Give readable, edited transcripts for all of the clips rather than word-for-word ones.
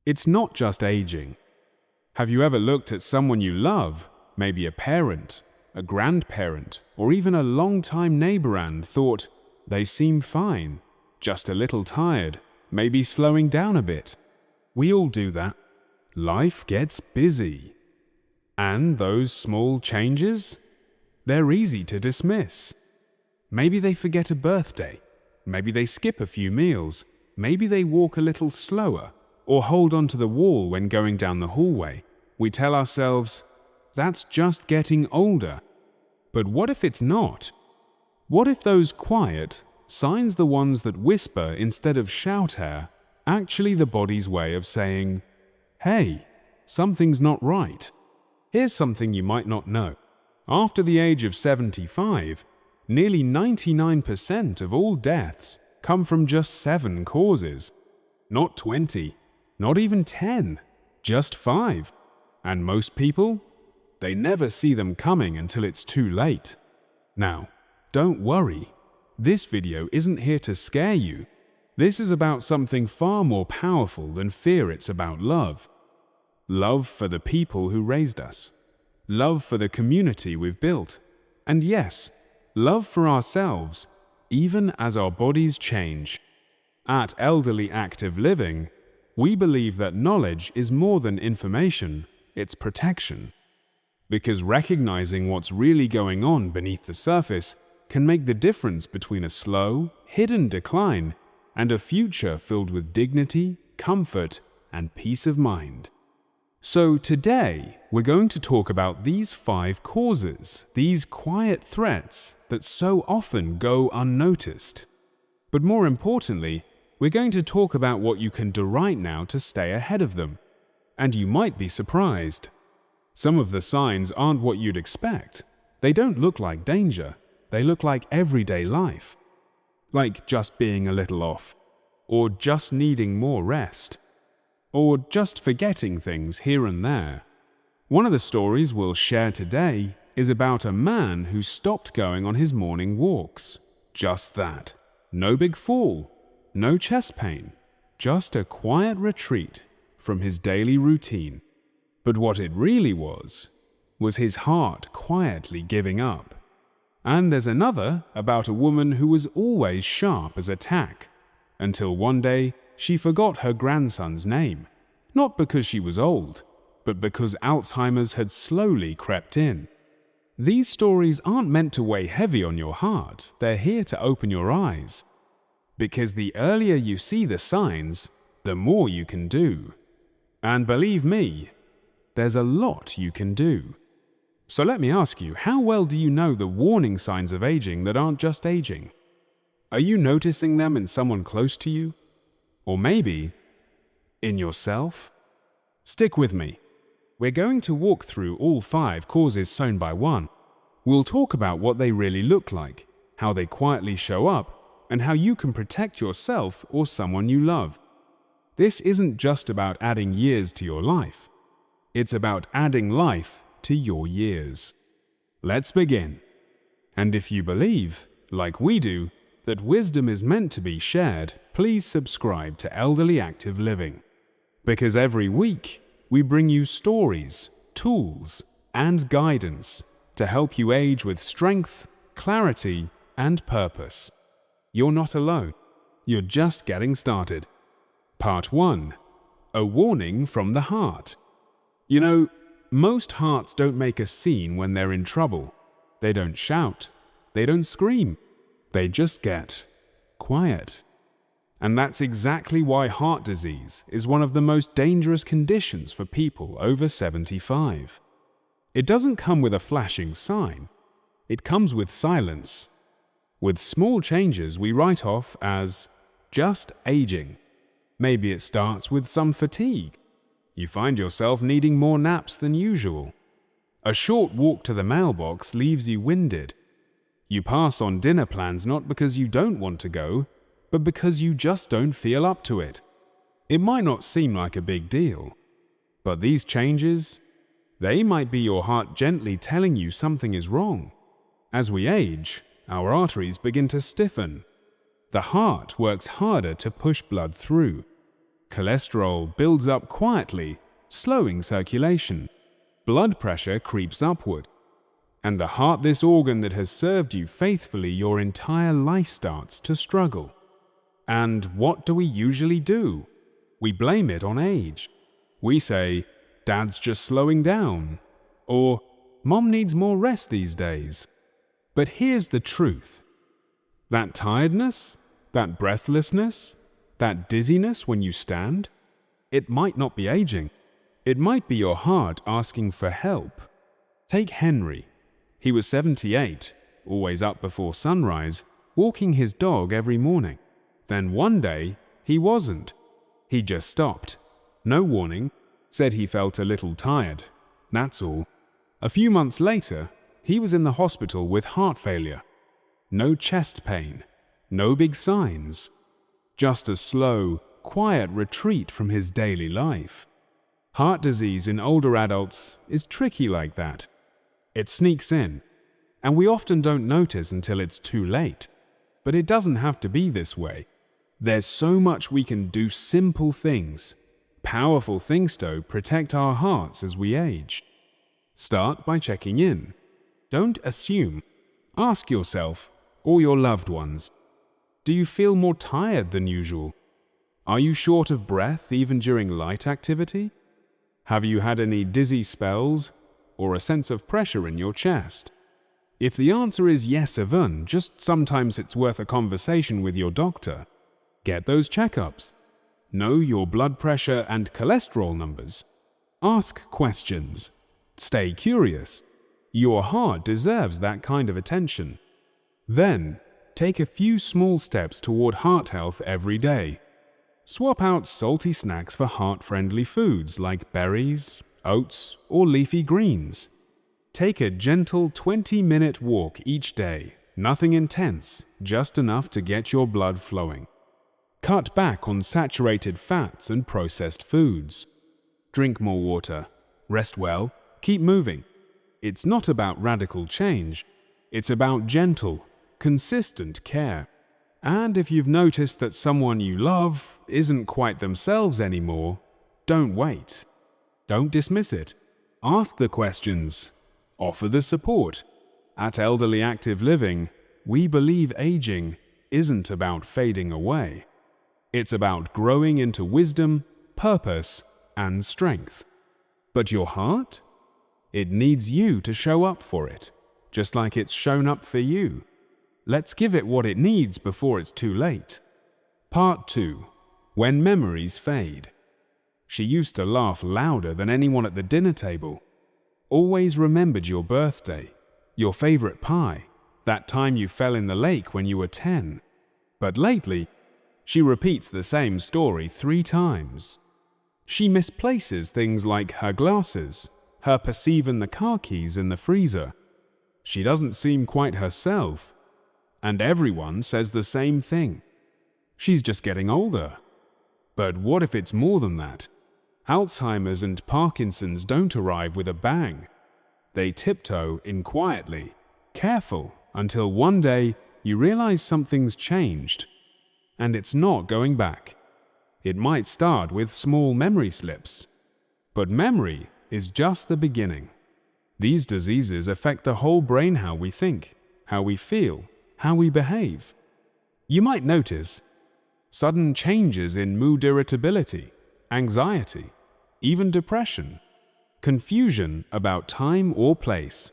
It's not just aging. Have you ever looked at someone you love, maybe a parent, a grandparent, or even a long-time neighbor and thought, they seem fine, just a little tired, maybe slowing down a bit? We all do that. Life gets busy. And those small changes? They're easy to dismiss. Maybe they forget a birthday. Maybe they skip a few meals. Maybe they walk a little slower or hold onto the wall when going down the hallway. We tell ourselves, that's just getting older. But what if it's not? What if those quiet signs, the ones that whisper instead of shout, are actually the body's way of saying, hey, something's not right? Here's something you might not know. After the age of 75, nearly 99% of all deaths come from just 7 causes. Not 20, not even 10, just 5. And most people, they never see them coming until it's too late. Now, don't worry. This video isn't here to scare you. This is about something far more powerful than fear. It's about love. Love for the people who raised us. Love for the community we've built. And yes, love for ourselves, even as our bodies change. At Elderly Active Living, we believe that knowledge is more than information, it's protection. Because recognizing what's really going on beneath the surface can make the difference between a slow, hidden decline and a future filled with dignity, comfort, and peace of mind. So today, we're going to talk about these 5 causes, these quiet threats that so often go unnoticed. But more importantly, we're going to talk about what you can do right now to stay ahead of them. And you might be surprised. Some of the signs aren't what you'd expect. They don't look like danger. They look like everyday life. Like just being a little off, or just needing more rest, or just forgetting things here and there. One of the stories we'll share today is about a man who stopped going on his morning walks. Just that. No big fall, no chest pain, just a quiet retreat from his daily routine. But what it really was his heart quietly giving up. And there's another about a woman who was always sharp as a tack, until one day she forgot her grandson's name, not because she was old, but because Alzheimer's had slowly crept in. These stories aren't meant to weigh heavy on your heart, they're here to open your eyes. Because the earlier you see the signs, the more you can do. And believe me, there's a lot you can do. So let me ask you, how well do you know the warning signs of aging that aren't just aging? Are you noticing them in someone close to you? Or maybe in yourself? Stick with me. We're going to walk through all 5 causes sown by one. We'll talk about what they really look like, how they quietly show up, and how you can protect yourself or someone you love. This isn't just about adding years to your life. It's about adding life to your years. Let's begin. And if you believe, like we do, that wisdom is meant to be shared, please subscribe to Elderly Active Living. Because every week, we bring you stories, tools, and guidance to help you age with strength, clarity, and purpose. You're not alone. You're just getting started. Part 1. A warning from the heart. You know, most hearts don't make a scene when they're in trouble. They don't shout. They don't scream. They just get quiet. And that's exactly why heart disease is one of the most dangerous conditions for people over 75. It doesn't come with a flashing sign. It comes with silence. With small changes we write off as just aging. Maybe it starts with some fatigue. You find yourself needing more naps than usual. A short walk to the mailbox leaves you winded. You pass on dinner plans not because you don't want to go, but because you just don't feel up to it. It might not seem like a big deal, but these changes, they might be your heart gently telling you something is wrong. As we age, our arteries begin to stiffen. The heart works harder to push blood through. Cholesterol builds up quietly, slowing circulation. Blood pressure creeps upward. And the heart, this organ that has served you faithfully your entire life, starts to struggle. And what do we usually do? We blame it on age. We say, Dad's just slowing down, or Mom needs more rest these days. But here's the truth. That tiredness, that breathlessness, that dizziness when you stand, it might not be aging. It might be your heart asking for help. Take Henry. He was 78, always up before sunrise, walking his dog every morning. Then one day, he wasn't. He just stopped. No warning, said he felt a little tired. That's all. A few months later, he was in the hospital with heart failure. No chest pain, no big signs. Just a slow, quiet retreat from his daily life. Heart disease in older adults is tricky like that. It sneaks in, and we often don't notice until it's too late. But it doesn't have to be this way. There's so much we can do, simple things, powerful things to protect our hearts as we age. Start by checking in. Don't assume. Ask yourself, or your loved ones, do you feel more tired than usual? Are you short of breath even during light activity? Have you had any dizzy spells or a sense of pressure in your chest? If the answer is yes, even, just sometimes it's worth a conversation with your doctor. Get those checkups. Know your blood pressure and cholesterol numbers. Ask questions. Stay curious. Your heart deserves that kind of attention. Then, take a few small steps toward heart health every day. Swap out salty snacks for heart-friendly foods like berries, oats, or leafy greens. Take a gentle 20-minute walk each day. Nothing intense, just enough to get your blood flowing. Cut back on saturated fats and processed foods. Drink more water. Rest well. Keep moving. It's not about radical change. It's about gentle, consistent care. And if you've noticed that someone you love isn't quite themselves anymore, don't wait. Don't dismiss it. Ask the questions. Offer the support. At Elderly Active Living, we believe aging isn't about fading away. It's about growing into wisdom, purpose, and strength. But your heart? It needs you to show up for it, just like it's shown up for you. Let's give it what it needs before it's too late. Part 2. When Memories Fade. She used to laugh louder than anyone at the dinner table. Always remembered your birthday, your favorite pie, that time you fell in the lake when you were 10. But lately, she repeats the same story 3 times. She misplaces things like her glasses, her perceive and the car keys in the freezer. She doesn't seem quite herself. And everyone says the same thing. She's just getting older. But what if it's more than that? Alzheimer's and Parkinson's don't arrive with a bang. They tiptoe in quietly, careful, until one day you realize something's changed. And it's not going back. It might start with small memory slips. But memory is just the beginning. These diseases affect the whole brain, how we think, how we feel, how we behave. You might notice sudden changes in mood, irritability, anxiety, even depression, confusion about time or place,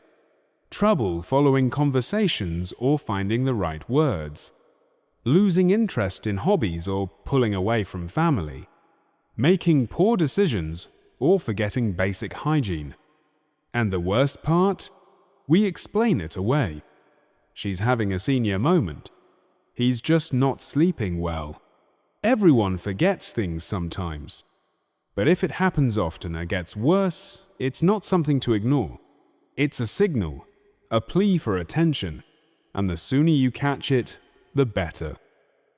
trouble following conversations or finding the right words, losing interest in hobbies or pulling away from family, making poor decisions or forgetting basic hygiene. And the worst part? We explain it away. She's having a senior moment. He's just not sleeping well. Everyone forgets things sometimes. But if it happens often or gets worse, it's not something to ignore. It's a signal, a plea for attention. And the sooner you catch it, the better.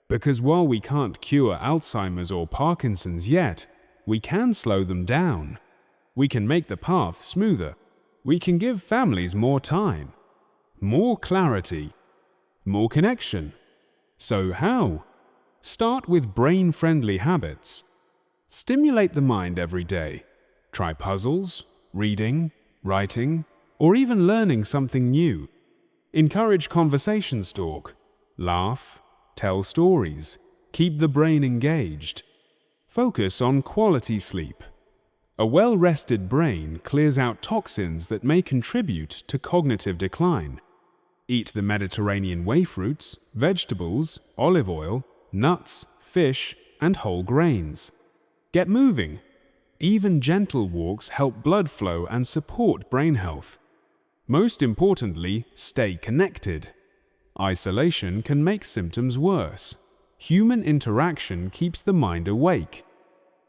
Because while we can't cure Alzheimer's or Parkinson's yet, we can slow them down. We can make the path smoother. We can give families more time, more clarity, more connection. So how? Start with brain-friendly habits. Stimulate the mind every day. Try puzzles, reading, writing, or even learning something new. Encourage conversation talk. Laugh, tell stories, keep the brain engaged. Focus on quality sleep. A well-rested brain clears out toxins that may contribute to cognitive decline. Eat the Mediterranean way fruits, vegetables, olive oil, nuts, fish, and whole grains. Get moving. Even gentle walks help blood flow and support brain health. Most importantly, stay connected. Isolation can make symptoms worse. Human interaction keeps the mind awake.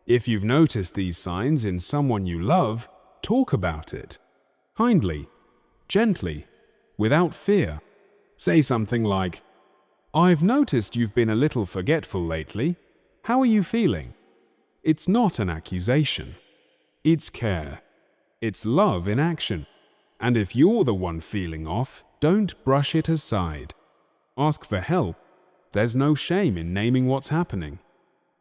If you've noticed these signs in someone you love, talk about it. Kindly, gently, without fear. Say something like, "I've noticed you've been a little forgetful lately. How are you feeling?" It's not an accusation. It's care. It's love in action. And if you're the one feeling off, don't brush it aside. Ask for help. There's no shame in naming what's happening.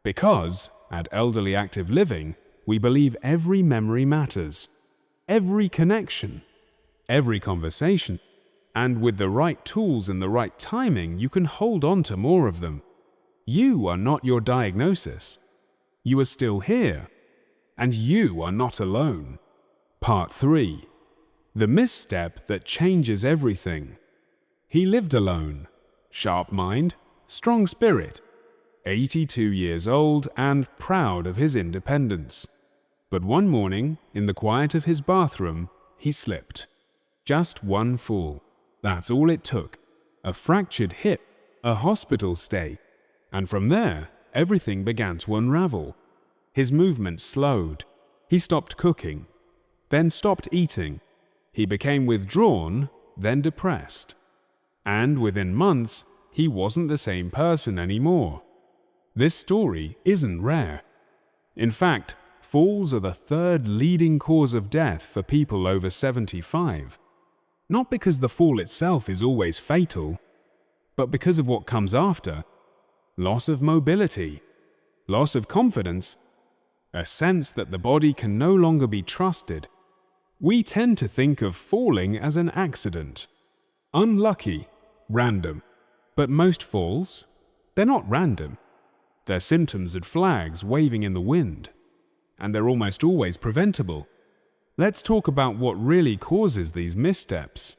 Because, at Elderly Active Living, we believe every memory matters. Every connection. Every conversation. And with the right tools and the right timing, you can hold on to more of them. You are not your diagnosis. You are still here. And you are not alone. Part 3. The misstep that changes everything. He lived alone. Sharp mind, strong spirit. 82 years old and proud of his independence. But one morning, in the quiet of his bathroom, he slipped. Just one fall. That's all it took. A fractured hip, a hospital stay. And from there, everything began to unravel. His movement slowed. He stopped cooking, then stopped eating. He became withdrawn, then depressed. And within months, he wasn't the same person anymore. This story isn't rare. In fact, falls are the third leading cause of death for people over 75. Not because the fall itself is always fatal, but because of what comes after. Loss of mobility, loss of confidence, a sense that the body can no longer be trusted. We tend to think of falling as an accident. Unlucky, random. But most falls, they're not random. They're symptoms and flags waving in the wind. And they're almost always preventable. Let's talk about what really causes these missteps.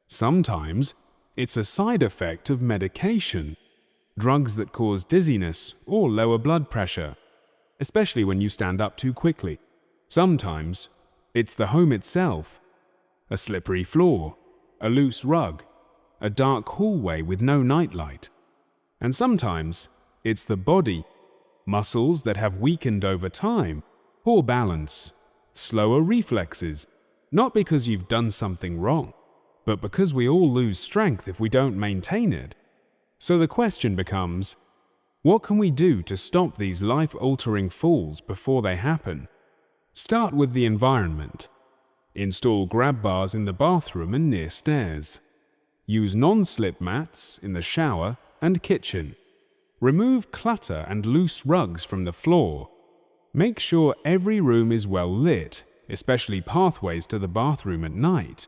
Sometimes, it's a side effect of medication. Drugs that cause dizziness or lower blood pressure, especially when you stand up too quickly. Sometimes, it's the home itself. A slippery floor, a loose rug, a dark hallway with no nightlight. And sometimes, it's the body, muscles that have weakened over time, poor balance, slower reflexes, not because you've done something wrong, but because we all lose strength if we don't maintain it. So the question becomes, what can we do to stop these life-altering falls before they happen? Start with the environment. Install grab bars in the bathroom and near stairs. Use non-slip mats in the shower and kitchen. Remove clutter and loose rugs from the floor. Make sure every room is well lit, especially pathways to the bathroom at night.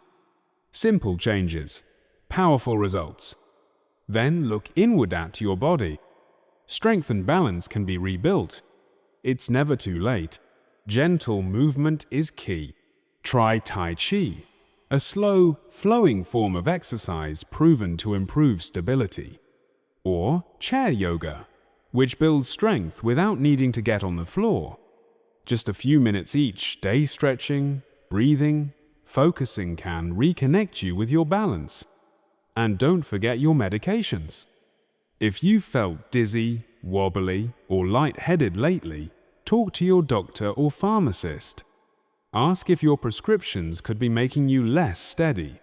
Simple changes, powerful results. Then look inward at your body. Strength and balance can be rebuilt. It's never too late. Gentle movement is key. Try Tai Chi, a slow, flowing form of exercise proven to improve stability. Or chair yoga, which builds strength without needing to get on the floor. Just a few minutes each day stretching, breathing, focusing can reconnect you with your balance. And don't forget your medications. If you felt dizzy, wobbly, or lightheaded lately, talk to your doctor or pharmacist. Ask if your prescriptions could be making you less steady.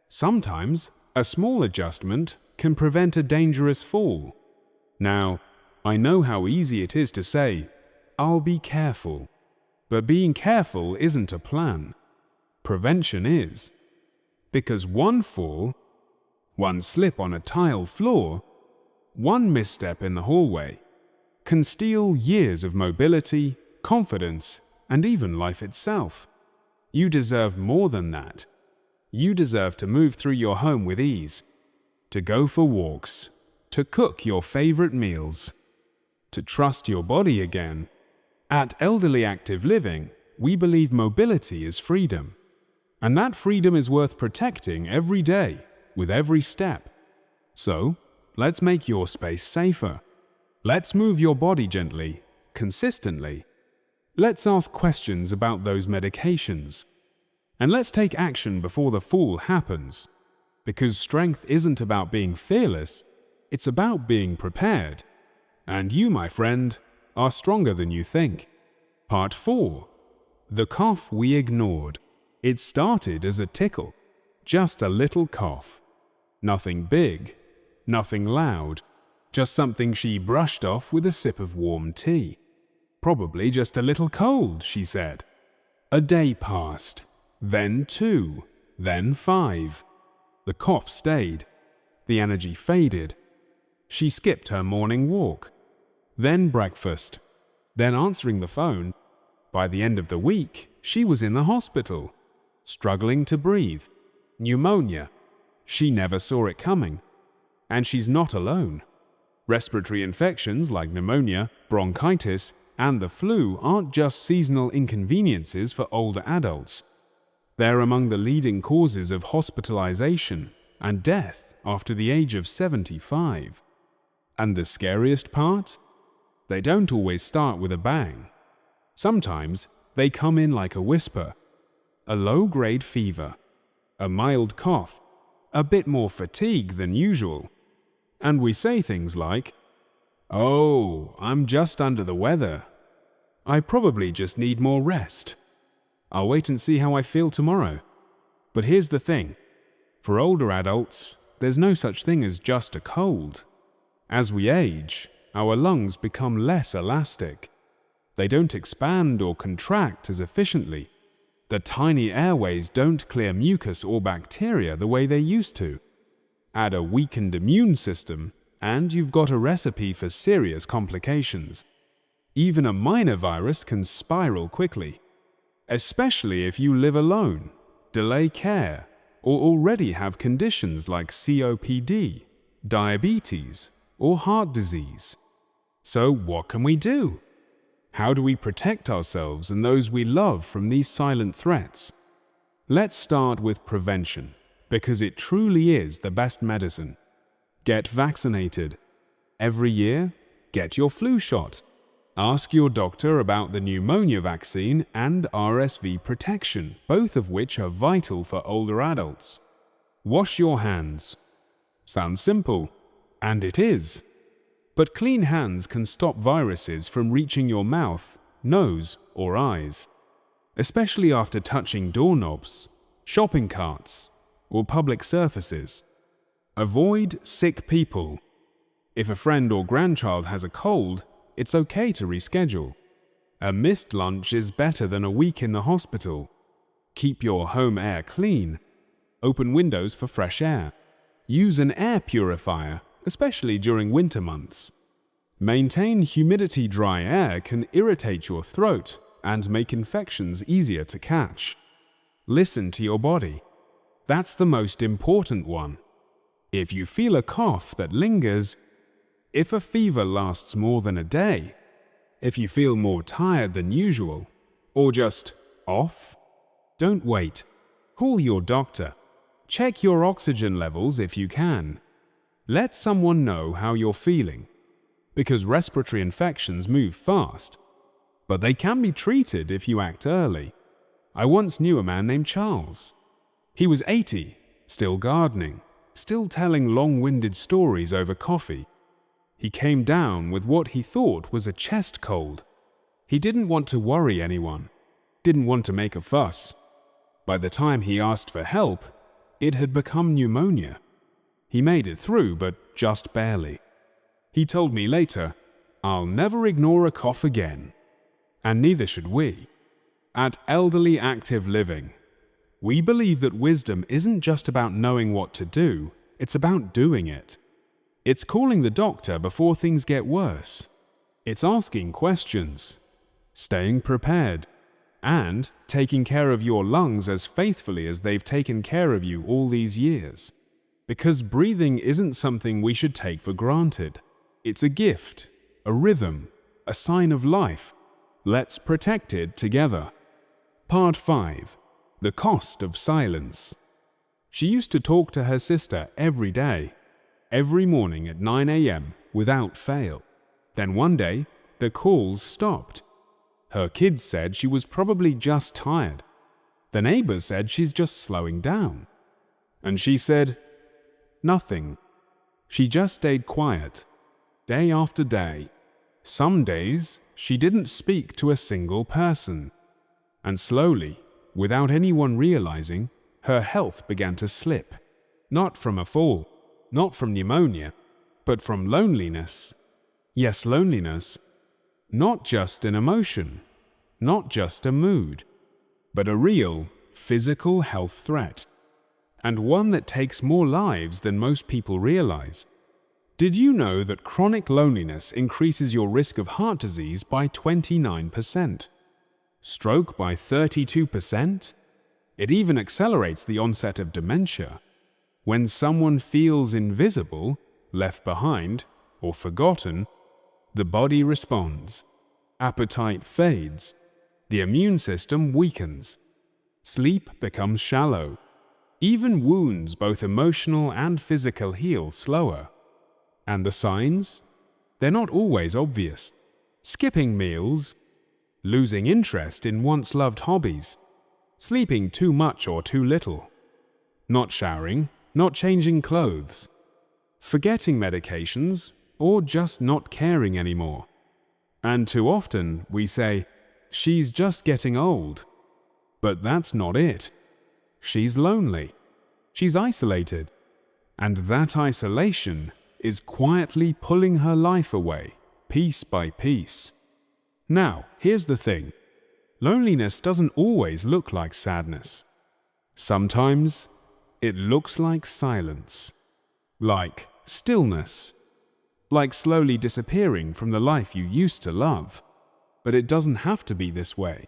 Sometimes, a small adjustment can prevent a dangerous fall. Now, I know how easy it is to say, "I'll be careful." But being careful isn't a plan. Prevention is. Because one fall, one slip on a tile floor, one misstep in the hallway, can steal years of mobility, confidence, and even life itself. You deserve more than that. You deserve to move through your home with ease, to go for walks, to cook your favorite meals, to trust your body again. At Elderly Active Living, we believe mobility is freedom, and that freedom is worth protecting every day, with every step. So, let's make your space safer. Let's move your body gently, consistently. Let's ask questions about those medications. And let's take action before the fall happens. Because strength isn't about being fearless, it's about being prepared. And you, my friend, are stronger than you think. Part 4. The cough we ignored. It started as a tickle, just a little cough. Nothing big, nothing loud, just something she brushed off with a sip of warm tea. Probably just a little cold, she said. A day passed, then 2, then 5. The cough stayed. The energy faded. She skipped her morning walk, then breakfast, then answering the phone. By the end of the week, she was in the hospital, struggling to breathe. Pneumonia. She never saw it coming. And she's not alone. Respiratory infections like pneumonia, bronchitis, and the flu aren't just seasonal inconveniences for older adults. They're among the leading causes of hospitalization and death after the age of 75. And the scariest part? They don't always start with a bang. Sometimes they come in like a whisper. A low-grade fever, a mild cough, a bit more fatigue than usual. And we say things like, "Oh, I'm just under the weather. I probably just need more rest. I'll wait and see how I feel tomorrow." But here's the thing. For older adults, there's no such thing as just a cold. As we age, our lungs become less elastic. They don't expand or contract as efficiently. The tiny airways don't clear mucus or bacteria the way they used to. Add a weakened immune system, and you've got a recipe for serious complications. Even a minor virus can spiral quickly, especially if you live alone, delay care, or already have conditions like COPD, diabetes, or heart disease. So what can we do? How do we protect ourselves and those we love from these silent threats? Let's start with prevention, because it truly is the best medicine. Get vaccinated. Every year, get your flu shot. Ask your doctor about the pneumonia vaccine and RSV protection, both of which are vital for older adults. Wash your hands. Sounds simple, and it is. But clean hands can stop viruses from reaching your mouth, nose, or eyes, especially after touching doorknobs, shopping carts, or public surfaces. Avoid sick people. If a friend or grandchild has a cold, it's okay to reschedule. A missed lunch is better than a week in the hospital. Keep your home air clean. Open windows for fresh air. Use an air purifier, especially during winter months. Maintain humidity. Dry air can irritate your throat and make infections easier to catch. Listen to your body. That's the most important one. If you feel a cough that lingers, if a fever lasts more than a day, if you feel more tired than usual, or just off, don't wait. Call your doctor. Check your oxygen levels if you can. Let someone know how you're feeling, because respiratory infections move fast, but they can be treated if you act early. I once knew a man named Charles. He was 80, still gardening, still telling long-winded stories over coffee. He came down with what he thought was a chest cold. He didn't want to worry anyone, didn't want to make a fuss. By the time he asked for help, it had become pneumonia. He made it through, but just barely. He told me later, "I'll never ignore a cough again." And neither should we. At Elderly Active Living, we believe that wisdom isn't just about knowing what to do, it's about doing it. It's calling the doctor before things get worse. It's asking questions, staying prepared, and taking care of your lungs as faithfully as they've taken care of you all these years. Because breathing isn't something we should take for granted. It's a gift, a rhythm, a sign of life. Let's protect it together. Part 5. The cost of silence. She used to talk to her sister every day, every morning at 9 a.m. without fail. Then one day, the calls stopped. Her kids said she was probably just tired. The neighbors said she's just slowing down. And she said, nothing. She just stayed quiet, day after day. Some days, she didn't speak to a single person. And slowly, without anyone realizing, her health began to slip. Not from a fall, not from pneumonia, but from loneliness. Yes, loneliness. Not just an emotion, not just a mood, but a real, physical health threat. And one that takes more lives than most people realize. Did you know that chronic loneliness increases your risk of heart disease by 29%? Stroke by 32%? It even accelerates the onset of dementia. When someone feels invisible, left behind, or forgotten, the body responds. Appetite fades. The immune system weakens. Sleep becomes shallow. Even wounds, both emotional and physical, heal slower. And the signs? They're not always obvious. Skipping meals, losing interest in once loved hobbies, sleeping too much or too little, not showering, not changing clothes, forgetting medications, or just not caring anymore. And too often we say, she's just getting old. But that's not it. She's lonely. She's isolated. And that isolation is quietly pulling her life away, piece by piece. Now, here's the thing. Loneliness doesn't always look like sadness. Sometimes it looks like silence, like stillness, like slowly disappearing from the life you used to love. But it doesn't have to be this way.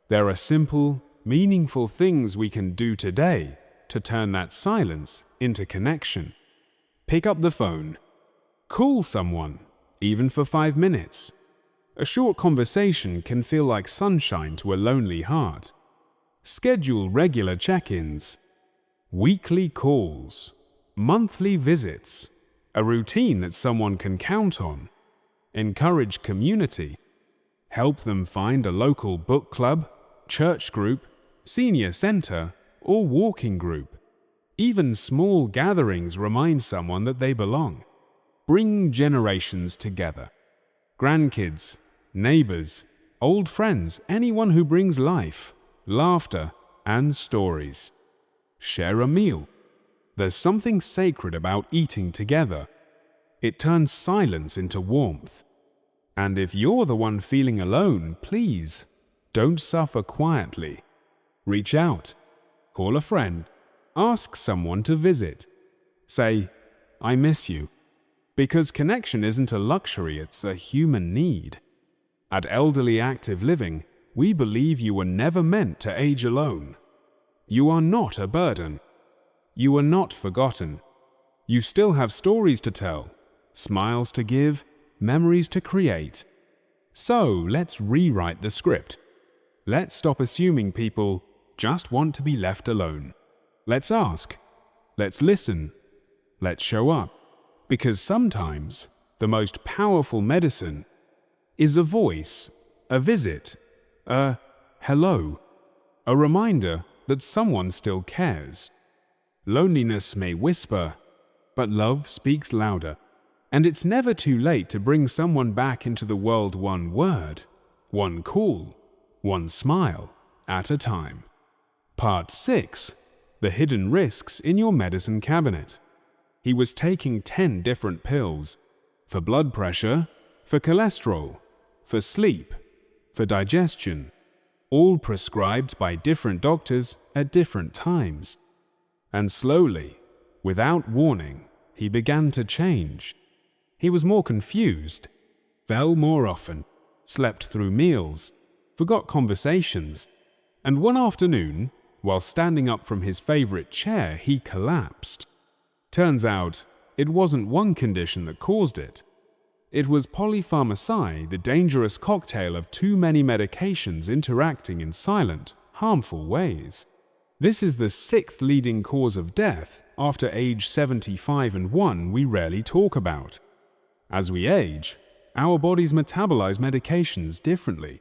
There are simple, meaningful things we can do today to turn that silence into connection. Pick up the phone. Call someone, even for 5 minutes. A short conversation can feel like sunshine to a lonely heart. Schedule regular check-ins, weekly calls, monthly visits, a routine that someone can count on. Encourage community. Help them find a local book club, church group, senior center, or walking group. Even small gatherings remind someone that they belong. Bring generations together. Grandkids, neighbors, old friends, anyone who brings life, laughter, and stories. Share a meal. There's something sacred about eating together. It turns silence into warmth. And if you're the one feeling alone, please, don't suffer quietly. Reach out. Call a friend. Ask someone to visit. Say, I miss you. Because connection isn't a luxury, it's a human need. At Elderly Active Living, we believe you were never meant to age alone. You are not a burden. You are not forgotten. You still have stories to tell, smiles to give, memories to create. So let's rewrite the script. Let's stop assuming people just want to be left alone. Let's ask. Let's listen. Let's show up. Because sometimes the most powerful medicine is a voice, a visit, a hello, a reminder that someone still cares. Loneliness may whisper, but love speaks louder. And it's never too late to bring someone back into the world, one word, one call, one smile at a time. Part 6. The hidden risks in your medicine cabinet. He was taking 10 different pills for blood pressure, for cholesterol, for sleep, for digestion, all prescribed by different doctors at different times. And slowly, without warning, he began to change. He was more confused. fell more often, slept through meals, forgot conversations, and one afternoon, while standing up from his favorite chair, he collapsed. Turns out, it wasn't one condition that caused it. It was polypharmacy, the dangerous cocktail of too many medications interacting in silent, harmful ways. This is the 6th leading cause of death after age 75 and one we rarely talk about. As we age, our bodies metabolize medications differently.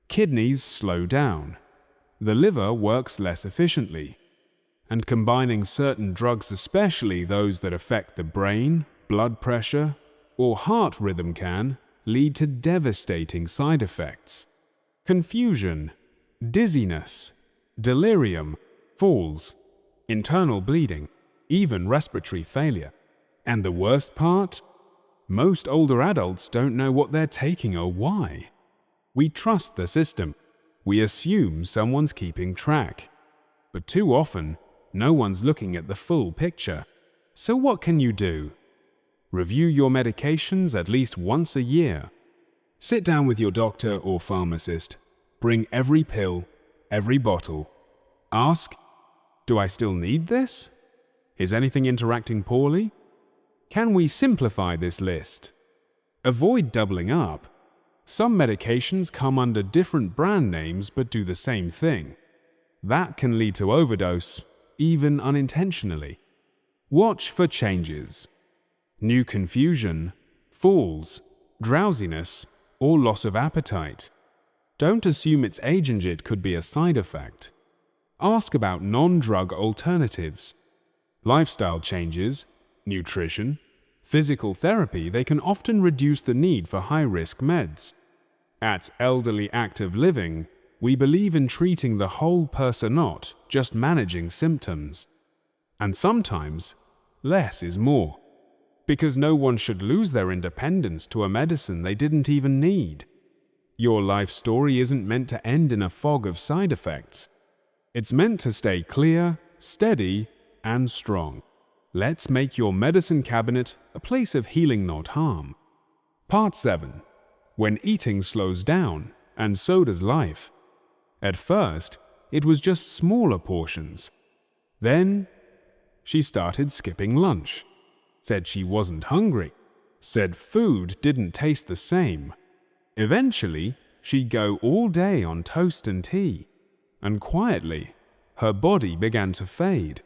Kidneys slow down. The liver works less efficiently. And combining certain drugs, especially those that affect the brain, blood pressure, or heart rhythm, can lead to devastating side effects. Confusion, dizziness, delirium, falls, internal bleeding, even respiratory failure. And the worst part? Most older adults don't know what they're taking or why. We trust the system. We assume someone's keeping track. But too often, no one's looking at the full picture. So what can you do? Review your medications at least once a year. Sit down with your doctor or pharmacist. Bring every pill, every bottle. Ask, do I still need this? Is anything interacting poorly? Can we simplify this list? Avoid doubling up. Some medications come under different brand names but do the same thing. That can lead to overdose, even unintentionally. Watch for changes. New confusion, falls, drowsiness, or loss of appetite. Don't assume it's aging, it could be a side effect. Ask about non-drug alternatives. Lifestyle changes, nutrition, physical therapy, they can often reduce the need for high-risk meds. At Elderly Active Living, we believe in treating the whole person, not just managing symptoms. And sometimes, less is more. Because no one should lose their independence to a medicine they didn't even need. Your life story isn't meant to end in a fog of side effects. It's meant to stay clear, steady, and strong. Let's make your medicine cabinet a place of healing, not harm. Part 7. When eating slows down, and so does life. At first, it was just smaller portions. Then, she started skipping lunch. Said she wasn't hungry. Said food didn't taste the same. Eventually, she'd go all day on toast and tea. And quietly, her body began to fade.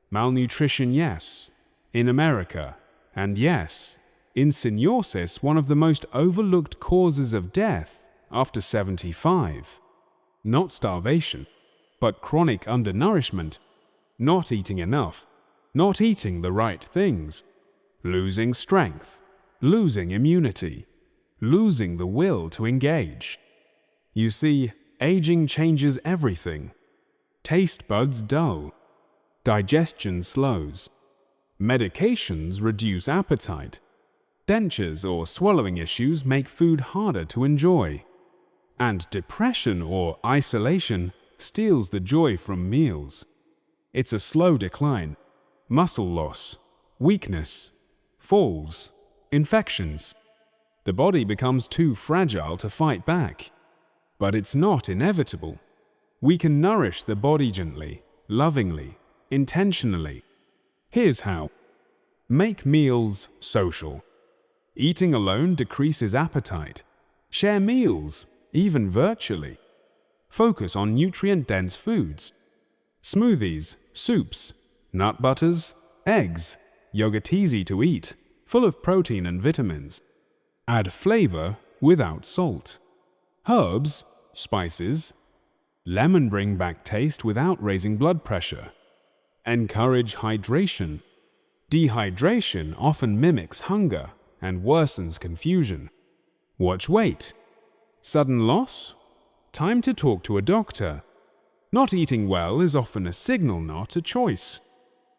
Malnutrition, yes, in America, and yes, in seniorsis, one of the most overlooked causes of death after 75. Not starvation, but chronic undernourishment, not eating enough, not eating the right things, losing strength, losing immunity, losing the will to engage. You see, aging changes everything. Taste buds dull. Digestion slows. Medications reduce appetite. Dentures or swallowing issues make food harder to enjoy. And depression or isolation steals the joy from meals. It's a slow decline. Muscle loss, weakness, falls, infections. The body becomes too fragile to fight back. But it's not inevitable. We can nourish the body gently, lovingly, intentionally. Here's how. Make meals social. Eating alone decreases appetite. Share meals, even virtually. Focus on nutrient-dense foods. Smoothies, soups, nut butters, eggs, yogurt easy to eat, full of protein and vitamins. Add flavor without salt. Herbs, spices. Lemon bring back taste without raising blood pressure. Encourage hydration. Dehydration often mimics hunger and worsens confusion. Watch weight. Sudden loss? Time to talk to a doctor. Not eating well is often a signal, not a choice.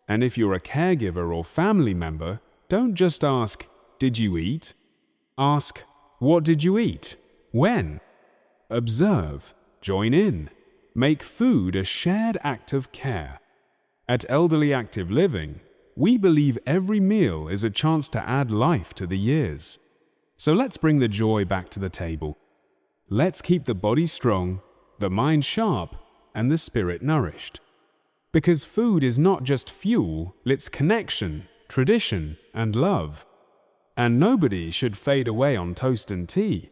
And if you're a caregiver or family member, don't just ask, "Did you eat?" Ask, "What did you eat? When?" Observe, join in. Make food a shared act of care. At Elderly Active Living, we believe every meal is a chance to add life to the years. So let's bring the joy back to the table. Let's keep the body strong, the mind sharp, and the spirit nourished. Because food is not just fuel, it's connection, tradition, and love. And nobody should fade away on toast and tea,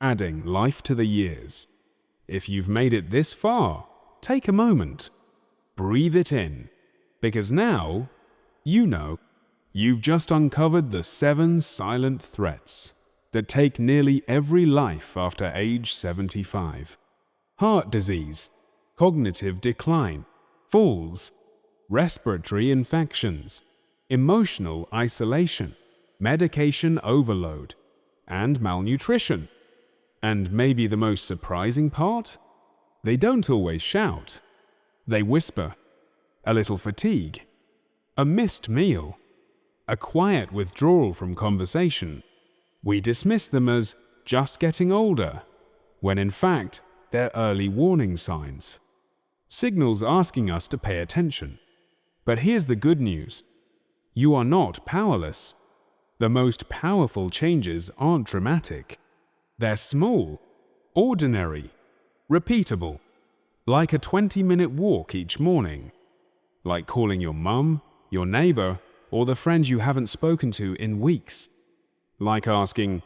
adding life to the years. If you've made it this far, take a moment. Breathe it in. Because now, you know, you've just uncovered the 7 silent threats that take nearly every life after age 75. Heart disease, cognitive decline, falls, respiratory infections, emotional isolation, medication overload, and malnutrition. And maybe the most surprising part? They don't always shout. They whisper. A little fatigue, a missed meal, a quiet withdrawal from conversation. We dismiss them as just getting older, when in fact they're early warning signs. Signals asking us to pay attention. But here's the good news. You are not powerless. The most powerful changes aren't dramatic. They're small, ordinary, repeatable, like a 20-minute walk each morning, like calling your mum, your neighbor, or the friend you haven't spoken to in weeks, like asking,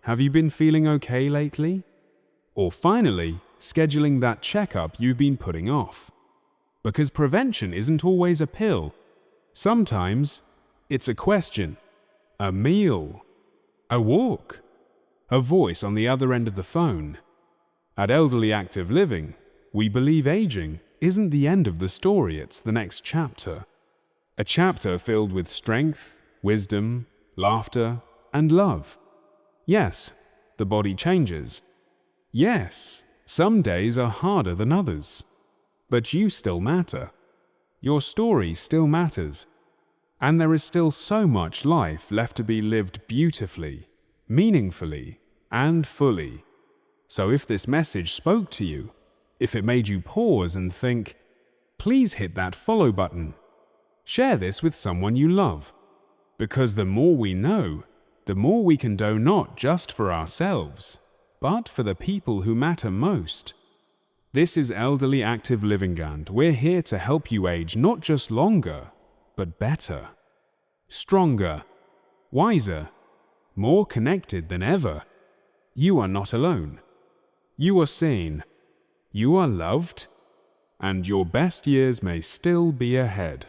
"Have you been feeling okay lately?" Or finally, scheduling that checkup you've been putting off. Because prevention isn't always a pill. Sometimes it's a question, a meal, a walk, a voice on the other end of the phone. At Elderly Active Living, we believe aging isn't the end of the story, it's the next chapter. A chapter filled with strength, wisdom, laughter, and love. Yes, the body changes. Yes, some days are harder than others. But you still matter. Your story still matters. And there is still so much life left to be lived beautifully, meaningfully, and fully. So if this message spoke to you, if it made you pause and think, please hit that follow button. Share this with someone you love. Because the more we know, the more we can do not just for ourselves, but for the people who matter most. This is Elderly Active Living, and we're here to help you age not just longer, but better, stronger, wiser, more connected than ever. You are not alone. You are seen. You are loved. And your best years may still be ahead.